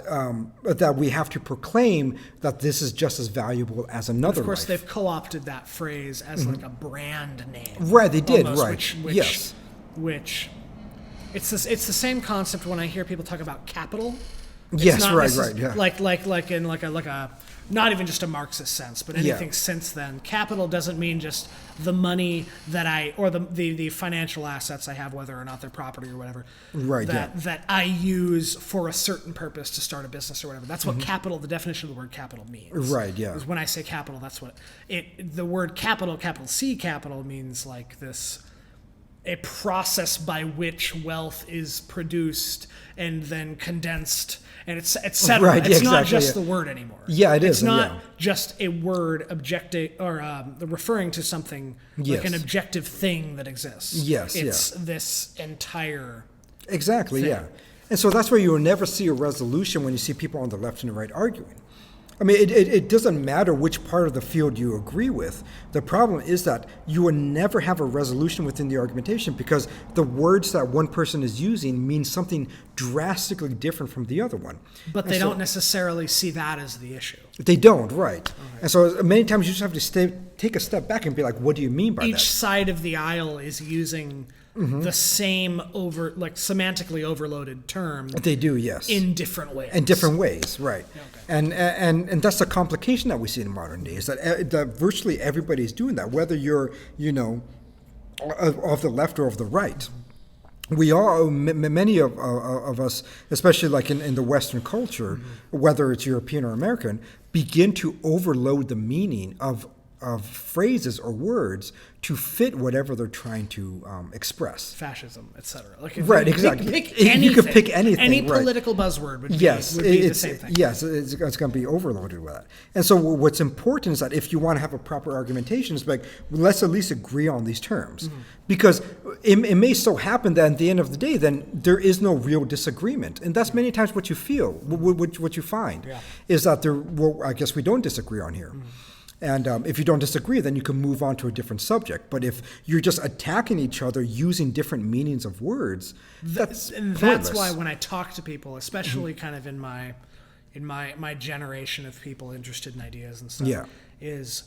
A: we have to proclaim that this is just as valuable as another. And
B: of course,
A: life.
B: They've co-opted that phrase as like a brand name.
A: Right, they did.
B: Almost,
A: Right.
B: Which it's the same concept when I hear people talk about capital.
A: Yes, right, yeah.
B: Like in a not even just a Marxist sense, but anything since then. Capital doesn't mean just the money that or the financial assets I have, whether or not they're property or whatever, that I use for a certain purpose to start a business or whatever. That's what capital, the definition of the word capital means.
A: Right, yeah.
B: Because when I say capital, that's what the word capital C capital means, like this, a process by which wealth is produced and then condensed, and it's etc.
A: Right,
B: it's not just the word anymore.
A: Yeah, it is.
B: It's not just a word objective or referring to something like an objective thing that exists.
A: Yes,
B: it's this entire
A: Exactly,
B: thing.
A: yeah. And so that's why you will never see a resolution when you see people on the left and the right arguing. I mean, it doesn't matter which part of the field you agree with. The problem is that you will never have a resolution within the argumentation because the words that one person is using mean something drastically different from the other one.
B: But they don't necessarily see that as the issue.
A: They don't, right. Okay. And so many times you just have to take a step back and be like, what do you mean by that?
B: Each side of the aisle is using the same semantically overloaded term.
A: They do, yes.
B: In different ways.
A: In different ways, right.
B: Okay.
A: And that's the complication that we see in modern days, that virtually everybody is doing that, whether you're, of the left or of the right. We all, many of us, especially like in the Western culture, whether it's European or American, begin to overload the meaning of phrases or words to fit whatever they're trying to express.
B: Fascism, etc.
A: Right, exactly.
B: Pick anything,
A: you could pick anything.
B: Any
A: right.
B: political buzzword would be the same thing.
A: Yes, it's going to be overloaded with that. And so what's important is that if you want to have a proper argumentation, it's like, let's at least agree on these terms. Because it may so happen that at the end of the day, then there is no real disagreement. And that's many times what you feel, what you find, is that I guess we don't disagree on here. And if you don't disagree, then you can move on to a different subject. But if you're just attacking each other using different meanings of words, that's
B: why when I talk to people, especially kind of in my generation of people interested in ideas and stuff, is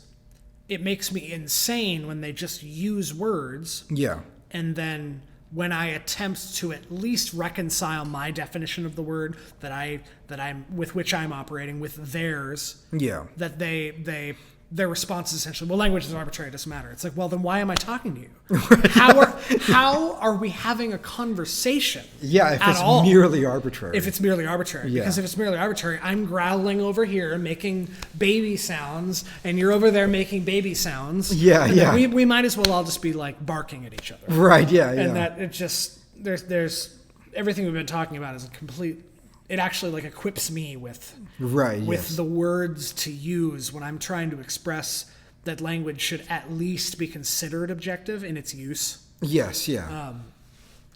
B: it makes me insane when they just use words.
A: Yeah.
B: And then when I attempt to at least reconcile my definition of the word that I'm with which I'm operating with theirs, that their response is essentially, well, language is arbitrary, it doesn't matter. It's like, well, then why am I talking to you? How are we having a conversation?
A: Yeah, if it's merely arbitrary.
B: If it's merely arbitrary. Because if it's merely arbitrary, I'm growling over here making baby sounds, and you're over there making baby sounds.
A: Yeah.
B: We might as well all just be like barking at each other.
A: Right, yeah.
B: And that it just, there's everything we've been talking about is a complete, it actually like equips me with the words to use when I'm trying to express that language should at least be considered objective in its use.
A: Yes, yeah.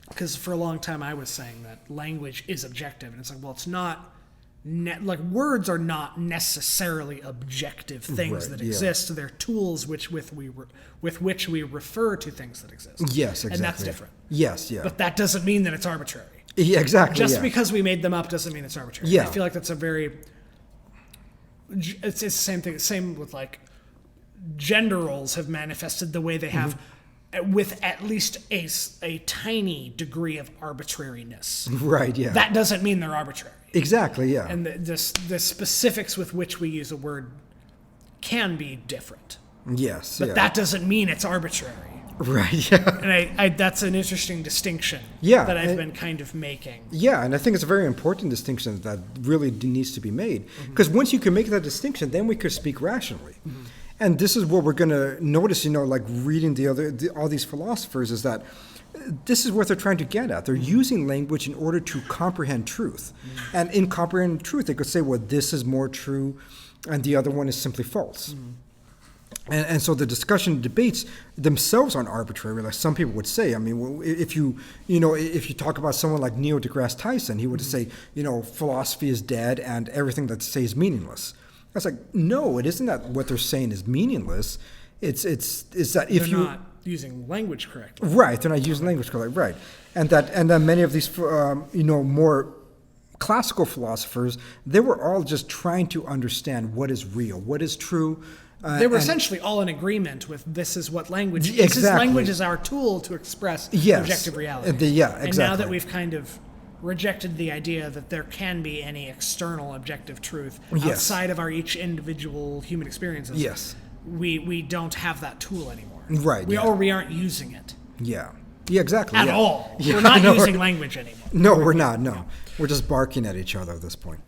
B: Because for a long time I was saying that language is objective, and it's like, well, it's not. Words are not necessarily objective things that exist. They're tools with which we refer to things that exist.
A: Yes, exactly.
B: And that's different.
A: Yes, yeah.
B: But that doesn't mean that it's arbitrary.
A: Yeah, exactly.
B: Just because we made them up doesn't mean it's arbitrary.
A: Yeah.
B: I feel like that's it's the same thing. Same with like gender roles have manifested the way they have, with at least a tiny degree of arbitrariness.
A: Right. Yeah.
B: That doesn't mean they're arbitrary.
A: Exactly. Yeah.
B: And the specifics with which we use a word can be different.
A: Yes.
B: But that doesn't mean it's arbitrary.
A: Right, yeah.
B: And I that's an interesting distinction that I've been kind of making.
A: Yeah, and I think it's a very important distinction that really needs to be made. Because once you can make that distinction, then we could speak rationally. And this is what we're going to notice, like reading all these philosophers, is that this is what they're trying to get at. They're using language in order to comprehend truth. And in comprehending truth, they could say, well, this is more true, and the other one is simply false. And so the discussion debates themselves aren't arbitrary, like some people would say. I mean, if you talk about someone like Neil deGrasse Tyson, he would say, philosophy is dead and everything that they say is meaningless. I was like, no, it isn't that what they're saying is meaningless. It's that if
B: they're not using language correctly.
A: Right, they're not using language correctly. Right, and then many of these more classical philosophers, they were all just trying to understand what is real, what is true.
B: They were essentially all in agreement with this is what language is.
A: Exactly.
B: Language is our tool to express objective reality.
A: Exactly.
B: And now that we've kind of rejected the idea that there can be any external objective truth outside of our each individual human experiences, we don't have that tool anymore.
A: Right.
B: Or we aren't using it.
A: Yeah. Yeah, exactly.
B: At all. We're not using language anymore.
A: No, we're not. No. We're just barking at each other at this point.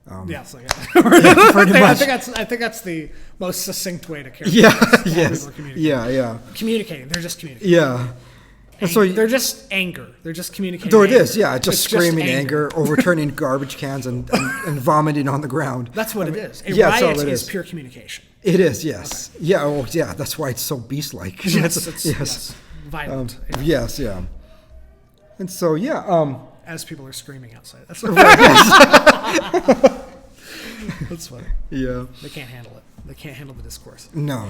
B: Pretty much. I think that's the most succinct way to characterize communicating. They're just communicating.
A: Yeah. And so
B: they're just anger. They're just communicating.
A: Though it is, just screaming anger, overturning garbage cans and vomiting on the ground.
B: That's what it is. A riot is pure communication.
A: It is, yes. Okay. Yeah, yeah. That's why it's so beast-like.
B: Yes, it's violent.
A: Yes, yeah. And so,
B: As people are screaming outside. That's That's funny.
A: Yeah.
B: They can't handle it. They can't handle the discourse.
A: No,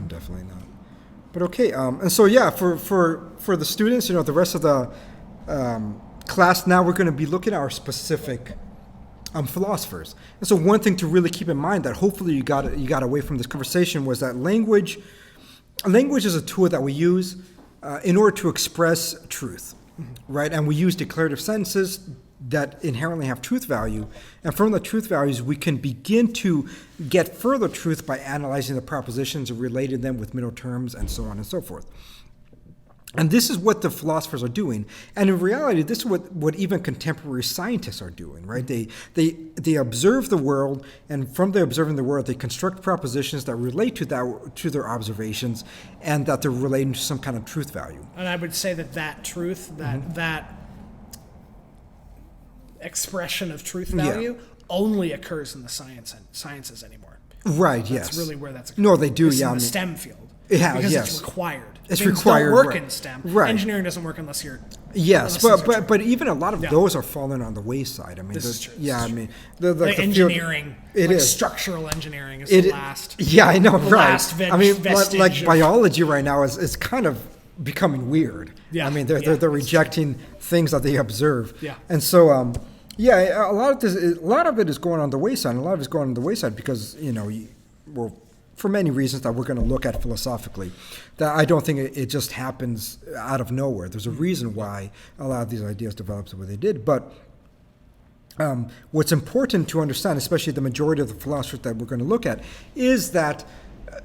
A: definitely not. But okay, and so yeah, for the students, the rest of the class, now we're going to be looking at our specific philosophers. And so one thing to really keep in mind that hopefully you got away from this conversation was that language is a tool that we use in order to express truth, right? And we use declarative sentences that inherently have truth value. And from the truth values, we can begin to get further truth by analyzing the propositions and relating them with middle terms and so on and so forth. And this is what the philosophers are doing. And in reality, this is what even contemporary scientists are doing, right? They observe the world, and from the observing the world, they construct propositions that relate to their observations, and that they're relating to some kind of truth value.
B: And I would say that truth, that expression of truth value only occurs in the sciences anymore.
A: Right, yes.
B: That's really where that's occurring.
A: No, they do,
B: it's
A: yeah.
B: in the STEM field.
A: Yeah,
B: because
A: yes.
B: it's required.
A: It's
B: Things
A: required.
B: Don't work
A: right.
B: in STEM.
A: Right.
B: Engineering doesn't work unless you're.
A: Yes, but even a lot of those are falling on the wayside. I mean,
B: this is true.
A: Yeah, I mean,
B: the engineering,
A: it is
B: structural engineering is the last.
A: Yeah, I know,
B: the
A: right?
B: Last
A: I mean, like
B: of
A: biology right now is kind of becoming weird.
B: Yeah,
A: I mean, they're rejecting things that they observe.
B: Yeah,
A: and so a lot of it is going on the wayside. And a lot of it is going on the wayside because for many reasons that we're going to look at philosophically, that I don't think it just happens out of nowhere. There's a reason why a lot of these ideas developed the way they did. But what's important to understand, especially the majority of the philosophers that we're going to look at, is that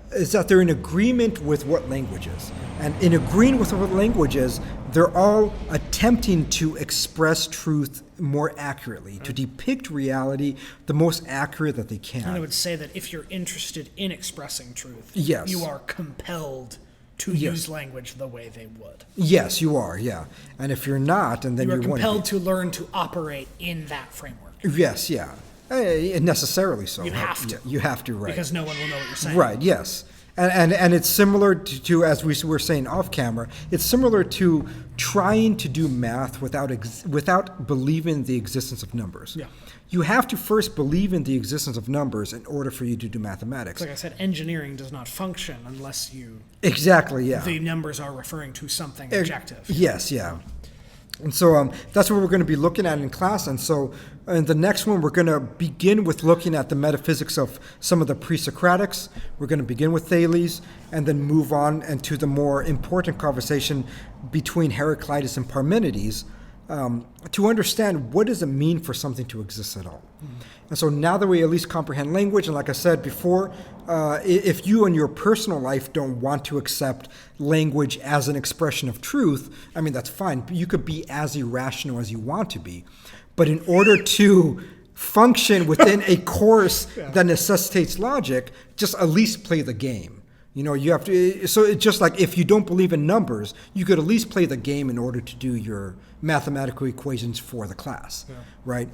A: they're in agreement with what language is. And in agreeing with what language is, they're all attempting to express truth more accurately, to depict reality the most accurate that they can.
B: And I would say that if you're interested in expressing truth,
A: yes,
B: you are compelled to use language the way they would.
A: Yes, you are, yeah. And if you're not, and then
B: you are compelled to learn to operate in that framework.
A: Yes, yeah. Necessarily so.
B: You have to.
A: You have to, right.
B: Because no one will know what you're saying.
A: Right, yes. And it's similar to, as we were saying off camera, it's similar to trying to do math without believing the existence of numbers.
B: Yeah.
A: You have to first believe in the existence of numbers in order for you to do mathematics.
B: Like I said, engineering does not function unless you...
A: Exactly, yeah.
B: The numbers are referring to something objective.
A: Yes, yeah. And so that's what we're going to be looking at in class. And so in the next one, we're going to begin with looking at the metaphysics of some of the Pre-Socratics. We're going to begin with Thales and then move on into the more important conversation between Heraclitus and Parmenides to understand what does it mean for something to exist at all. And so now that we at least comprehend language, and like I said before, if you in your personal life don't want to accept language as an expression of truth, I mean, that's fine. You could be as irrational as you want to be. But in order to function within a course that necessitates logic, just at least play the game. You have to, so it's just like if you don't believe in numbers, you could at least play the game in order to do your mathematical equations for the class, right?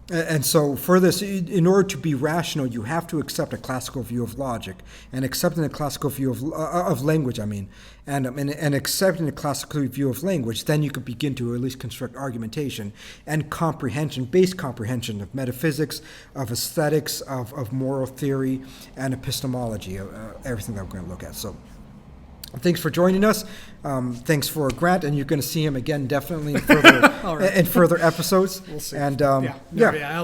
A: And so for this, in order to be rational, you have to accept a classical view of logic, and accepting a classical view of language, and accepting a classical view of language, then you could begin to at least construct argumentation and base comprehension of metaphysics, of aesthetics, of moral theory, and epistemology, everything that we're going to look at. So thanks for joining us. Thanks for Grant, and you're going to see him again definitely in further, in further episodes.
B: We'll see.
A: And
B: I'll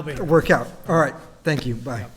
B: be.
A: work out. All right. Thank you. Bye.
B: Yeah.